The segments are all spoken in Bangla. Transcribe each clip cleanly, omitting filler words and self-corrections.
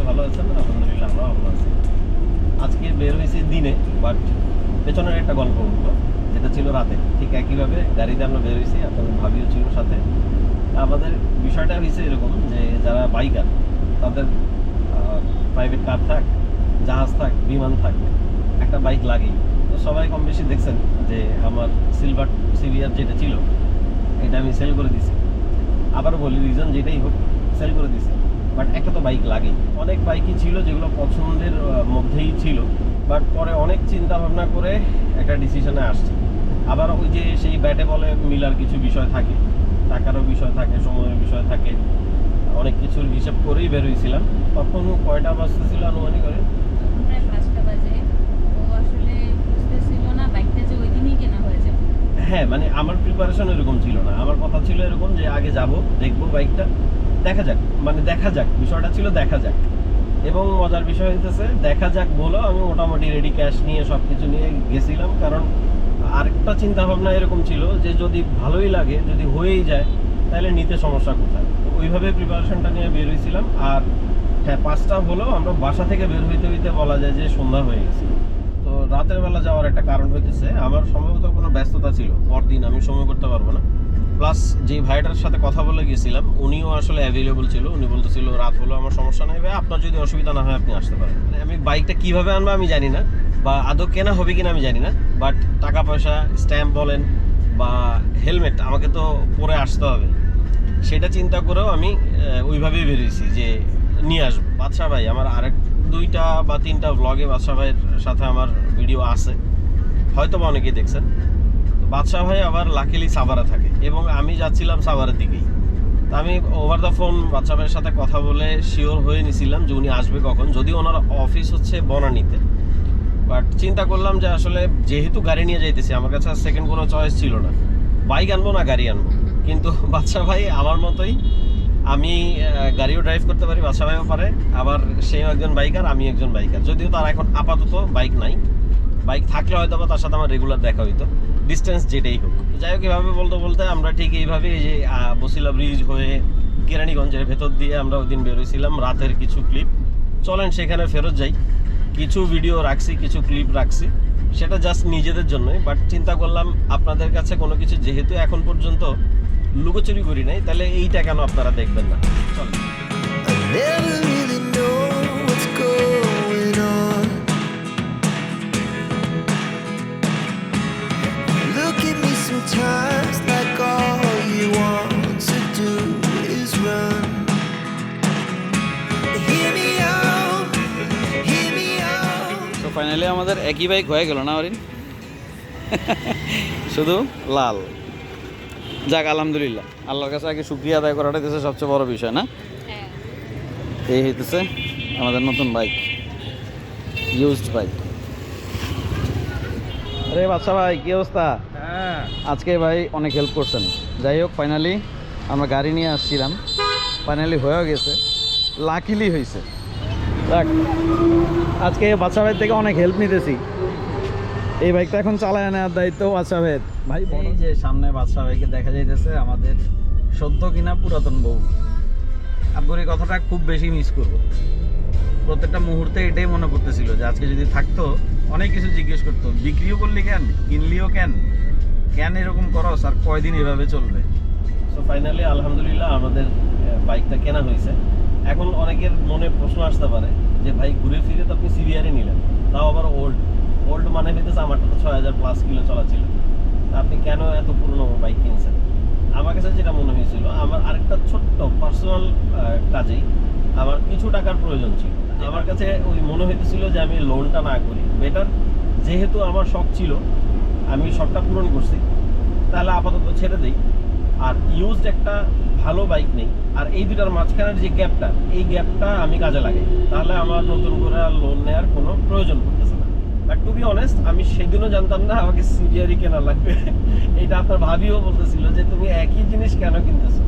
ভালো আছেন? আলহামদুলিল্লাহ আমরা ভালো আছি। আজকে বের হয়েছি দিনে, বাট পেছনের একটা গল্প বলবো যেটা ছিল রাতে। ঠিক একইভাবে গাড়িতে আমরা বের হয়েছি, আপনাদের ভাবিও ছিল সাথে। আমাদের বিষয়টা হয়েছে এরকম যে যারা বাইকার তাদের প্রাইভেট কার থাক, জাহাজ থাক, বিমান থাক, একটা বাইক লাগেই। তো সবাই কম বেশি দেখছেন যে আমার সিলভার সিভিয়ার যেটা ছিল এটা আমি সেল করে দিছি। আবার বলি রিজন যেটাই হোক সেল করে দিছি, বাট একটা তো বাইক লাগেই। অনেক বাইকই ছিল যেগুলো পছন্দের মধ্যেই ছিল, বাট পরে অনেক চিন্তা ভাবনা করে একটা ডিসিশনে আসছি। আবার ওই যে সেই ব্যাটে বলে মিলার কিছু বিষয় থাকে, টাকারও বিষয় থাকে, সময়ের বিষয় থাকে, অনেক কিছুর হিসাব করেই বের হয়েছিলাম। তখন কয়টা বাজতেছিল আনুমানিক করে? প্রায় 5টা বাজে। ও আসলে বুঝতেছিল না বাইকটা যে ওই দিনই কেনা হয়ে যাবে। হ্যাঁ, মানে আমার প্রিপারেশন এরকম ছিল না। আমার কথা ছিল এরকম যে আগে যাব, দেখবো বাইকটা, দেখা যাক, মানে দেখা যাক, বিষয়টা ছিল দেখা যাক। এবং মজার বিষয় হইতেছে দেখা যাক বলো আমি মোটামুটি রেডি ক্যাশ নিয়ে সব কিছু নিয়ে গেছিলাম। কারণ আরেকটা চিন্তা ভাবনা এরকম ছিল যে যদি ভালোই লাগে, যদি হয়েই যায়, তাহলে নিতে সমস্যা কোথায়। তো ওইভাবে প্রিপারেশনটা নিয়ে বের হয়েছিলাম। আর হ্যাঁ, 5টা হলেও আমরা বাসা থেকে বের হইতে হইতে বলা যায় যে সন্ধ্যা হয়ে গেছে। তো রাতের বেলা যাওয়ার একটা কারণ হইতেছে আমার সম্ভবত কোনো ব্যস্ততা ছিল, পরদিন আমি সময় করতে পারবো না। প্লাস যে ভাইটার সাথে কথা বলে গেছিলাম উনিও আসলে অ্যাভেলেবল ছিল। উনি বলতেছিল রাত হলো আমার সমস্যা নেই ভাই, আপনার যদি অসুবিধা না হয় আপনি আসতে পারেন। মানে আমি বাইকটা কীভাবে আনবো আমি জানি না, বা আদৌ কেনা হবে কিনা আমি জানি না, বাট টাকা পয়সা, স্ট্যাম্প বলেন বা হেলমেট আমাকে তো পরে আসতে হবে, সেটা চিন্তা করেও আমি ওইভাবেই বেরিয়েছি যে নিয়ে আসবো। বাদশা ভাই আমার আরেক 2টা বা 3টা ব্লগে বাদশা ভাইয়ের সাথে আমার ভিডিও আছে, হয়তো বা অনেকেই দেখছেন। তো বাদশা ভাই আবার লাকিলি সাভারে থাকে এবং আমি যাচ্ছিলাম সাভারের দিকেই। তা আমি ওভার দ্য ফোন বাদশা ভাইয়ের সাথে কথা বলে শিওর হয়ে নিছিলাম যে উনি আসবে কখন, যদিও ওনার অফিস হচ্ছে বনানীতে। বাট চিন্তা করলাম যে আসলে যেহেতু গাড়ি নিয়ে যাইতেছি, আমার কাছে আর সেকেন্ড কোনো চয়েস ছিল না, বাইক আনবো না গাড়ি আনবো। কিন্তু বাদশা ভাই আমার মতোই, আমি গাড়িও ড্রাইভ করতে পারি, বাদশা ভাইও পারে, আবার সেও একজন বাইকার, আমি একজন বাইকার। যদিও তার এখন আপাতত বাইক নাই, বাইক থাকলে হয়তো বা তার সাথে আমার রেগুলার দেখা হইতো, ডিস্টেন্স যেটাই হোক। যাই হোক, এভাবে বলতে বলতে আমরা ঠিক এইভাবে এই যে বসিলা ব্রিজ হয়ে কেরানীগঞ্জের ভেতর দিয়ে আমরা ওই দিন বেরোইছিলাম। রাতের কিছু ক্লিপ, চলেন সেখানে ফেরত যাই। কিছু ভিডিও রাখছি, কিছু ক্লিপ রাখছি, সেটা জাস্ট নিজেদের জন্যই। বাট চিন্তা করলাম আপনাদের কাছে কোনো কিছু যেহেতু এখন পর্যন্ত লুকোচুরি করি নাই, তাহলে এইটা কেন আপনারা দেখবেন না। চলেন। Sometimes like all you want to do is run. Hear me out, hear me out. তো ফাইনালি আমাদের একই বাইক হয়ে গেল না অরিন, শুধু লাল। যাক আলহামদুলিল্লাহ, আল্লাহর কাছে আগে শুকরিয়া আদায় করাটাই হচ্ছে সবচেয়ে বড় বিষয় না? হ্যাঁ, এই হইতেছে আমাদের নতুন বাইক, ইউজড বাইক। আরে বাদশা ভাই কি অবস্থা? আজকে ভাই অনেক হেল্প করছেন। যাই হোক, ফাইনালি আমরা গাড়ি নিয়ে আসছিলাম, ফাইনালি হয়েও গেছে, লাকিলি হয়েছে। যাক, আজকে বাদশা ভাই থেকে অনেক হেল্প নিতেছি। এই বাইকটা এখন চালায় নেওয়ার দায়িত্ব বাদশা ভাই। ভাই এই যে সামনে বাদশা ভাইকে দেখা যাইতেছে আমাদের সদ্য কিনা পুরাতন বউ। আব্বুর এই কথাটা খুব বেশি মিস করবো। প্রত্যেকটা মুহূর্তে এটাই মনে করতেছিল যে আজকে যদি থাকতো, অনেক কিছু জিজ্ঞেস করতো, বিক্রিও করলি কেন, কিনলিও কেন, কেন এরকম করস, আর কয়দিন এভাবে চলবে। সো ফাইনালি আলহামদুলিল্লাহ আমাদের বাইকটা কেনা হয়েছে। এখন অনেকের মনে প্রশ্ন আসতে পারে যে ভাই ঘুরে ফিরে তো আপনি সিভিয়ারে নিলেন, তাও আবার ওল্ড মানে হইতেছে আমারটা তো 6000+ কিলো চলা ছিল, আপনি কেন এত পুরনো বাইক কিনছেন? আমার কাছে যেটা মনে হয়েছিল, আমার আরেকটা ছোট্ট পার্সোনাল কাজেই আমার কিছু টাকার প্রয়োজন ছিল। আমার কাছে ওই মনে হইতেছিল যে আমি লোনটা না করি বেটার, যেহেতু আমার শখ ছিল, আমি শখটা পূরণ করছি, তাহলে আপাতত ছেড়ে দিই। আর ইউজড একটা ভালো বাইক নেই, আর এই দুটার মাঝখানের যে গ্যাপটা, এই গ্যাপটা আমি কাজে লাগাই, তাহলে আমার নতুন করে লোন নেওয়ার কোনো প্রয়োজন পড়তেছে না। বাট টু বি অনেস্ট, আমি সেদিনও জানতাম না আমাকে সিভিয়ারই কেনা লাগবে। এটা আপনার ভাবিও বলতেছিল যে তুমি একই জিনিস কেন কিনতেছো।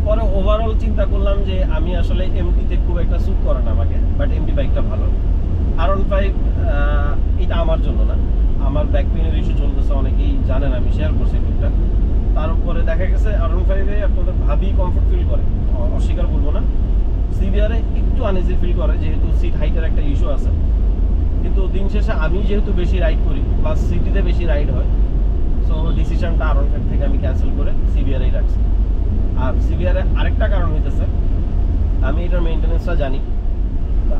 পরে ওভারঅল চিন্তা করলাম যে আমি আসলে এমটিতে খুব একটা স্যুট করে না আমাকে, বাট এমটি বাইকটা ভালো। R15 এটা আমার জন্য না, আমার ব্যাক পেইনের ইস্যু চলতেছে, অনেকেই জানেন, আমি শেয়ার করছি টুকটা। তার উপরে দেখা গেছে R15-এ আপনাদের ভাবি কমফোর্ট ফিল করে, অস্বীকার করবো না, সিবিআরে একটু আনইজি ফিল করে, যেহেতু সিট হাইটের একটা ইস্যু আছে। কিন্তু দিন শেষে আমি যেহেতু বেশি রাইড করি, প্লাস সিটিতে বেশি রাইড হয়, সো ডিসিশনটা আর1 থেকে আমি ক্যান্সেল করে সিবিআরেই রাখছি। আর সিবিআরে আরেকটা কারণ হইতেছে, আমি এটার মেইনটেনেন্সটা জানি।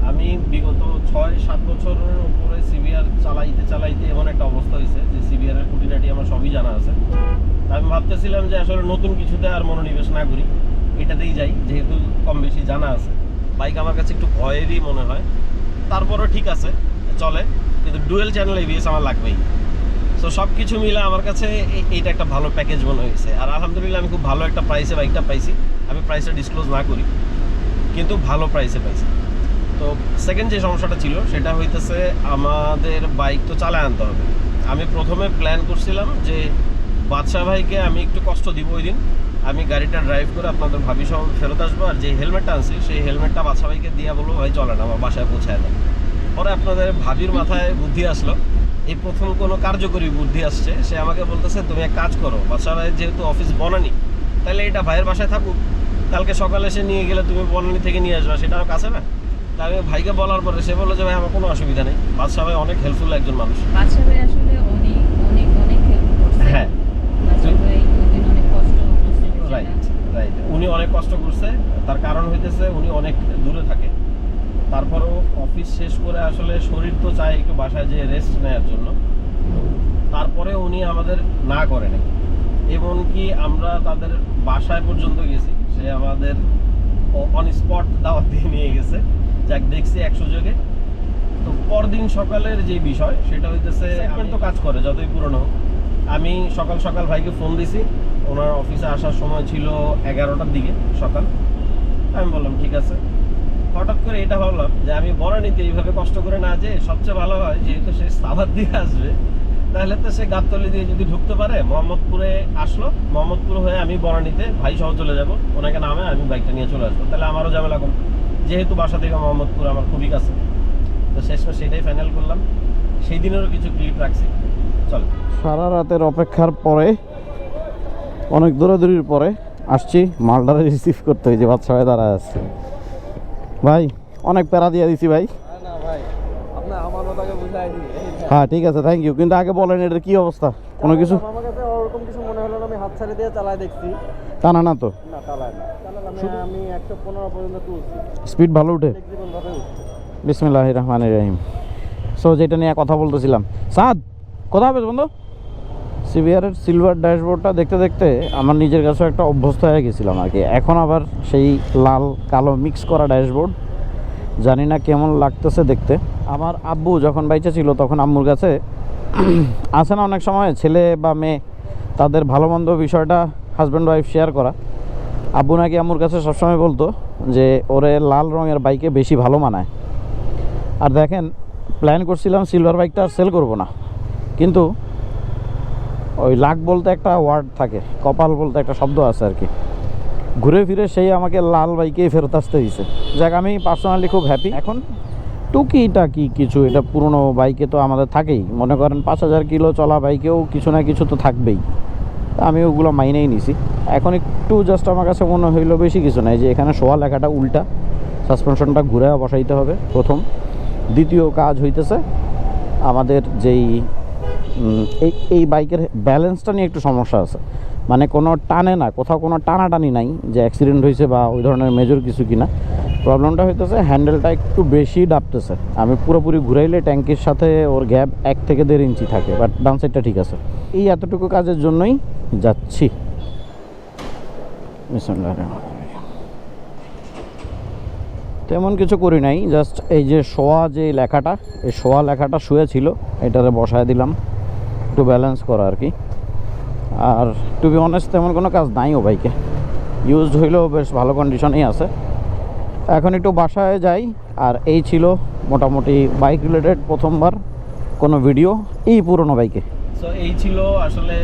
আমি বিগত 6-7 বছরের উপরে সিবিআর চালাইতে এমন একটা অবস্থা হয়েছে যে সিবিআরের খুঁটিনাটি আমার সবই জানা আছে। আমি ভাবতেছিলাম যে আসলে নতুন কিছুতে আর মনোনিবেশ না করি, এটাতেই যাই, যেহেতু কম বেশি জানা আছে। বাইক আমার কাছে একটু ভয়েরই মনে হয়, তারপরও ঠিক আছে চলে, কিন্তু ডুয়েল চ্যানেল এবিএস আমার লাগবেই। সো সব কিছু মিলে আমার কাছে এইটা একটা ভালো প্যাকেজ মনে হয়েছে। আর আলহামদুলিল্লাহ আমি খুব ভালো একটা প্রাইসে বাইকটা পাইছি। আমি প্রাইসটা ডিসক্লোজ না করি, কিন্তু ভালো প্রাইসে পাইছি। তো সেকেন্ড যে সমস্যাটা ছিল সেটা হইতেছে, আমাদের বাইক তো চালায় আনতে হবে। আমি প্রথমে প্ল্যান করছিলাম যে বাদশা ভাইকে আমি একটু কষ্ট দিব ওই দিন, আমি গাড়িটা ড্রাইভ করে আপনাদের ভাবি সহ ফেরত আসবো, আর যে হেলমেটটা আনছি সেই হেলমেটটা বাদশা ভাইকে দিয়ে বলবো ভাই চলেন আমার বাসায় পৌঁছায় দেন। পরে আপনাদের ভাবির মাথায় বুদ্ধি আসলো, এই প্রথম কোনো কার্যকরী বুদ্ধি আসছে। সে আমাকে বলতেছে তুমি এক কাজ করো, বাদশা ভাইয়ের যেহেতু অফিস বনানি, তাহলে এটা ভাইয়ের বাসায় থাকুক, কালকে সকালে সে নিয়ে গেলে তুমি বনানি থেকে নিয়ে আসবে, সেটা আমার কাছে না। তা আমি ভাইকে বলার পরে সে বললো যে ভাই আমার কোনো অসুবিধা নেই। বাদশা ভাই অনেক হেল্পফুল একজন মানুষ। বাদশা ভাই আসলে অনেক অনেক অনেক হেল্প করছে। হ্যাঁ, বাদশা ভাই ওইদিন অনেক কষ্ট করছে। রাইট রাইট, উনি অনেক কষ্ট করছে। তার কারণ হইতেছে উনি অনেক দূরে থাকে, তারপরেও অফিস শেষ করে আসলে শরীর তো চায় একটু বাসায় যেয়ে রেস্ট নেওয়ার জন্য, তারপরে উনি আমাদের না করে নাই। এমনকি আমরা তাদের বাসায় পর্যন্ত গেছি, সে আমাদের অন স্পট দাওয়াত দিয়ে নিয়ে গেছে, যাক দেখছি এক সুযোগে। তো পরদিন সকালের যে বিষয় সেটা হইতেছে, এখন তো কাজ করে যতই পুরনো হোক। আমি সকাল সকাল ভাইকে ফোন দিছি, ওনার অফিসে আসার সময় ছিল 11টার দিকে সকাল। আমি বললাম ঠিক আছে। হঠাৎ করে এটা ভাবলাম যে আমি বনানীতে এইভাবে কষ্ট করে না, যে সবচেয়ে ভালো হয় যেহেতু সে সাভার দিয়ে আসবে, তাহলে তো সে গাবতলী দিয়ে যদি ঢুকতে পারে, মোহাম্মদপুরে আসলো, মোহাম্মদপুর হয়ে আমি বনানীতে ভাই সহ চলে যাব, ওনাকে নামে আমি বাইকটা নিয়ে চলে আসবো, তাহলে আমারও ঝামেলা কম, যেহেতু বাসা থেকে মোহাম্মদপুর আমার খুবই কাছে। তো শেষমেশ সেটাই ফাইনাল করলাম। সেই দিনেরও কিছু ক্লিপ রাখছি। চল, সারা রাতের অপেক্ষার পরে, অনেক দৌড়াদৌড়ির পরে আসছি মালটারে রিসিভ করতে, হয়েছে বাদশা ভাই দাঁড়ায় আসছে। ভাই অনেক প্যারা দিয়ে দিছি ভাই। হ্যাঁ ঠিক আছে, থ্যাংক ইউ। কিন্তু আগে বলেন এটার কি অবস্থা, কোনো কিছু? আমার কাছে ওরকম কিছু মনে হলো না, আমি হাত ছাড়ে দিয়ে চালায় দেখছি, টানা না তো? না চালায় না, আমি 115 পর্যন্ত তুলছি, স্পিড ভালো উঠে? ফ্লেক্সিবলভাবে উঠছে। বিসমিল্লাহির রহমানির রহিম। সো যেটা নিয়ে কথা বলতেছিলাম, সাদ কোথা হবে বন্ধু? সিবিআরের সিলভার ড্যাশবোর্ডটা দেখতে দেখতে আমার নিজের কাছে একটা অভ্যস্ত হয়ে গেছিলাম আর কি। এখন আবার সেই লাল কালো মিক্স করা ড্যাশবোর্ড, জানি না কেমন লাগতেছে দেখতে। আমার আব্বু যখন বাইচা ছিল তখন আম্মুর কাছে আসে না অনেক সময় ছেলে বা মেয়ে তাদের ভালো মন্দ বিষয়টা হাজব্যান্ড ওয়াইফ শেয়ার করা। আব্বু নাকি আম্মুর কাছে সবসময় বলতো যে ওরে লাল রঙের বাইকে বেশি ভালো মানায়। আর দেখেন, প্ল্যান করছিলাম সিলভার বাইকটা আর সেল করবো না, কিন্তু ওই লাক বলতে একটা ওয়ার্ড থাকে, কপাল বলতে একটা শব্দ আছে আর কি, ঘুরে ফিরে সেই আমাকে লাল বাইকেই ফেরত আসতে দিয়েছে। যাক, আমি পার্সোনালি খুব হ্যাপি। এখন টুকিটাকি কিছু, এটা পুরনো বাইকে তো আমাদের থাকেই, মনে করেন 5000 কিলো চলা বাইকেও কিছু না কিছু তো থাকবেই, আমি ওগুলো মাইনেই নিছি। এখন একটু জাস্ট আমার কাছে মনে হইলো বেশি কিছু নাই, যে এখানে শোয়া লেখাটা উল্টা, সাসপেনশনটা ঘুরে বসাইতে হবে প্রথম। দ্বিতীয় কাজ হইতেছে আমাদের যেই এই বাইকের ব্যালেন্সটা নিয়ে একটু সমস্যা আছে, মানে কোনো টানে না, কোথাও কোনো টানাটানি নাই যে অ্যাক্সিডেন্ট হয়েছে বা ওই ধরনের মেজর কিছু কিনা। প্রবলেমটা হইতেছে হ্যান্ডেলটা একটু বেশি ডাবতেছে। আমি পুরোপুরি ঘুরাইলে ট্যাঙ্কির সাথে ওর গ্যাপ 1 থেকে 1.5 ইঞ্চি থাকে, বাট ডান সাইডটা ঠিক আছে। এই এতটুকু কাজের জন্যই যাচ্ছি। তেমন কিছু করি নাই, জাস্ট এই যে শোয়া যে লেখাটা, এই শোয়া লেখাটা শুয়ে ছিল, এটারে বসায় দিলাম একটু ব্যালেন্স করা আর কি। আর টু বি অনেস্ট তেমন কোনো কাজ নাইও বাইকে, ইউজড হইলেও বেশ ভালো কন্ডিশনেই আছে। এখন একটু বাসায় যাই। আর এই ছিল মোটামুটি বাইক রিলেটেড প্রথমবার কোনো ভিডিও এই পুরনো বাইকে। সো এই ছিল আসলে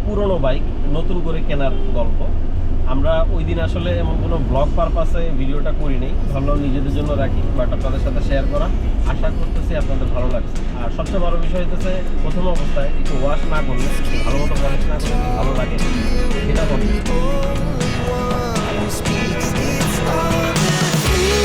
পুরনো বাইক নতুন করে কেনার গল্প। আমরা ওই দিন আসলে এমন কোনো ব্লগ পারপাসে ভিডিওটা করি নাই, ভাবলাম নিজেদের জন্য রাখি, বাট আপনাদের সাথে শেয়ার করা। আশা করতেছি আপনাদের ভালো লাগছে। আর সবচেয়ে বড় বিষয় হইতেছে প্রথম অবস্থায় একটু ওয়াশ না করলে, ভালো মতো পলিশ না করলে ভালো লাগে সেটা বলি। Speaks, it's all the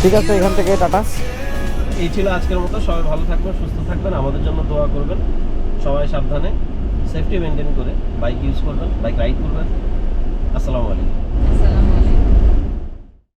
ঠিক আছে, এখান থেকে টাটা। এই ছিল আজকের মতো। সবাই ভালো থাকবেন, সুস্থ থাকবেন, আমাদের জন্য দোয়া করবেন। সবাই সাবধানে সেফটি মেনটেন করে বাইক ইউজ করবেন, বাইক রাইড করবেন। আসসালামু আলাইকুম। আসসালামু